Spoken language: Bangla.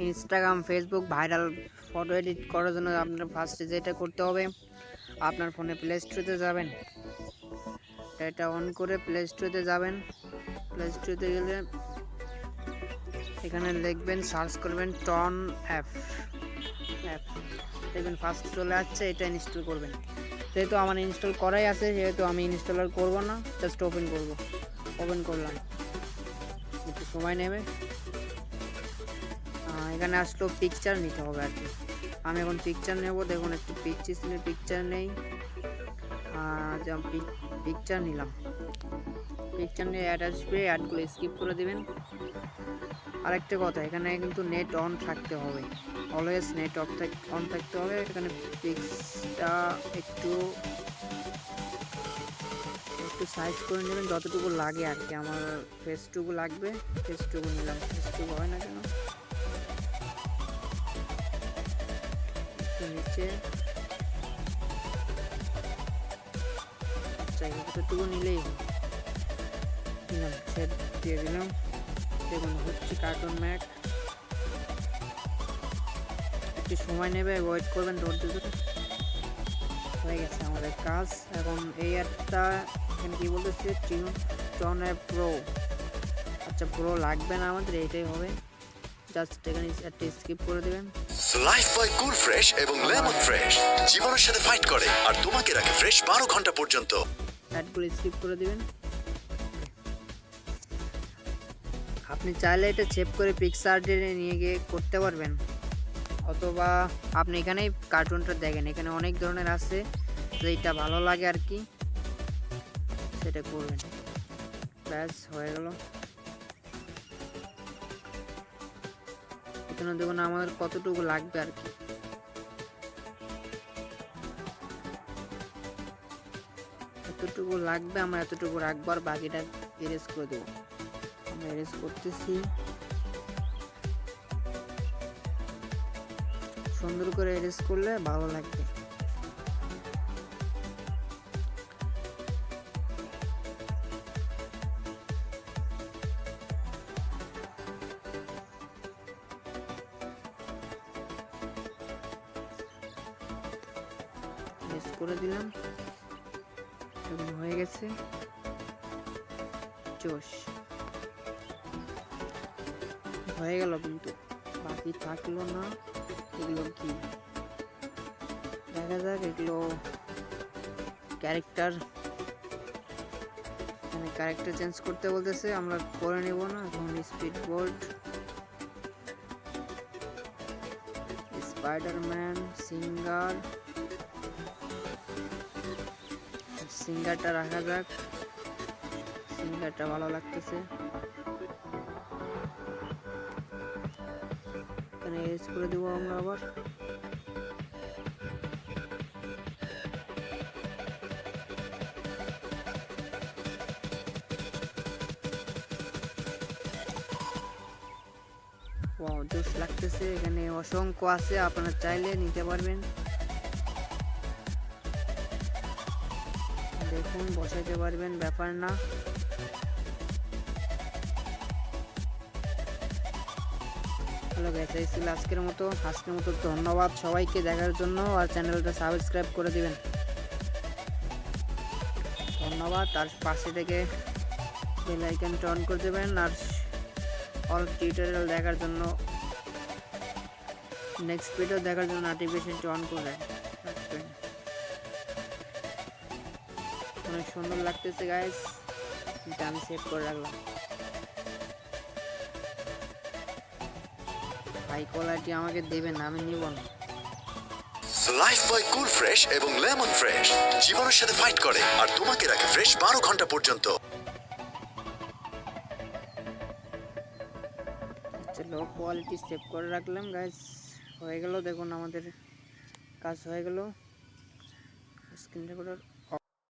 Instagram Facebook viral photo edit করার জন্য আপনার ফার্স্টে যেটা করতে হবে, আপনার ফোনে প্লে স্টোরে যাবেন, এটা অন করে প্লে স্টোরে যাবেন। প্লে স্টোরে গেলে এখানে লিখবেন, সার্চ করবেন টন অ্যাপ, দেখবেন ফার্স্ট চলে আসছে, এটা ইনস্টল করবেন। যেহেতু আমার ইনস্টল করাই আছে সেহেতু আমি ইনস্টল আর করবো না, জাস্ট ওপেন করব। ওপেন করলাম, একটু সময় নেবে। এখানে আসলো পিকচার নিতে হবে আর কি। আমি এখন পিকচার নেব, দেখুন একটু পিকচার নেই। যেমন পিকচার নিলাম, পিকচার নিয়ে অ্যাড আসবে, অ্যাডগুলো স্কিপ করে দেবেন। আরেকটা কথা, এখানে কিন্তু নেট অন থাকতে হবে, অলওয়েজ নেট অন থাকতে হবে। এখানে পিক্সটা একটু সাইজ করে নেবেন যতটুকু লাগে আর কি। আমার ফেসটুকু লাগবে, ফেসটুকু নিলাম, ফেসটুকু হয় না কেন, নিচে যতটুকু নিলেই নিলাম, শেড দিয়ে দিলাম। দেখুন হচ্ছে কার্টুন ম্যাক, একটু সময় নেবে, ওয়েট করবেন ধৈর্য ধরে। হয়ে গেছে আমাদের কাজ। এখন এই অ্যাডটা এখানে কি বলতেছে, টন অ্যাপ প্রো। আচ্ছা প্রো লাগবে না আমাদের, এইটাই হবে। জাস্ট এখানে একটা স্কিপ করে দেবেন। লাইফ বয় কুল ফ্রেশ এবং লেমন ফ্রেশ জীবনের সাথে ফাইট করে আর তোমাকে রাখে ফ্রেশ 12 ঘন্টা পর্যন্ত। অ্যাডগুলো স্কিপ করে দিবেন। আপনি চাইলে এটা সেভ করে পিক্সার্টে নিয়ে গিয়ে করতে পারবেন, অথবা আপনি এখানেই কার্টুনটা দেখেন, এখানে অনেক ধরনের আছে, যেটা ভালো লাগে আর কি সেটা করবেন। ব্যাস হয়ে গেল। এখানে দেখুন আমাদের কতটুকু লাগবে আর কি। এতটুকু লাগবে, আমরা এতটুকু রাখবো আর বাকিটা এরেজ করে দেবো। আমরা এরেজ করতেছি, সুন্দর করে এরেজ করলে ভালো লাগবে। এরেজ করে দিলাম, এখন হয়ে গেছে। জোশ হয়ে গেল, কিন্তু বাকি থাকলো না। এগুলো কি দেখা যাক, এগুলো ক্যারেক্টার, এখানে ক্যারেক্টার চেঞ্জ করতে বলতেছে, আমরা করে নেব না এখন। স্পিড বোর্ড, স্পাইডারম্যান, সিঙ্গারটা রাখা যাক, সিঙ্গারটা ভালো লাগতেছে। এখানে এজ করে দেবো আমরা আবার। ওয়াও জোশ লাগতেছে, এখানে অসংখ্য আছে, আপনারা চাইলে নিতে পারবেন। দেখুন বসাইতে পারবেন, ব্যাপার না। হ্যালো গাইস, এই ছিল আজকের মতো। ধন্যবাদ সবাইকে দেখার জন্য, আর চ্যানেলটা সাবস্ক্রাইব করে দিবেন। ধন্যবাদ। আর পাশে থেকে বেল আইকনটা অন করে দেবেন, আর অল টিউটোরিয়াল দেখার জন্য, নেক্সট ভিডিও দেখার জন্য নোটিফিকেশনটা অন করে রাখবেন। অনেক সুন্দর লাগতেছে গাইস, এটা আমি সেভ করে রাখলাম। হাই কোয়ালিটি আমাকে দেবেন, আমি নিব না। লাইফ বয় কুল ফ্রেশ এবং লেমন ফ্রেশ জীবনের সাথে ফাইট করে আর তোমাকে রাখে ফ্রেশ 12 ঘন্টা পর্যন্ত। লো কোয়ালিটি সেভ করে রাখলাম গাইস, হয়ে গেল। দেখুন আমাদের কাজ হয়ে গেল। Screen recorder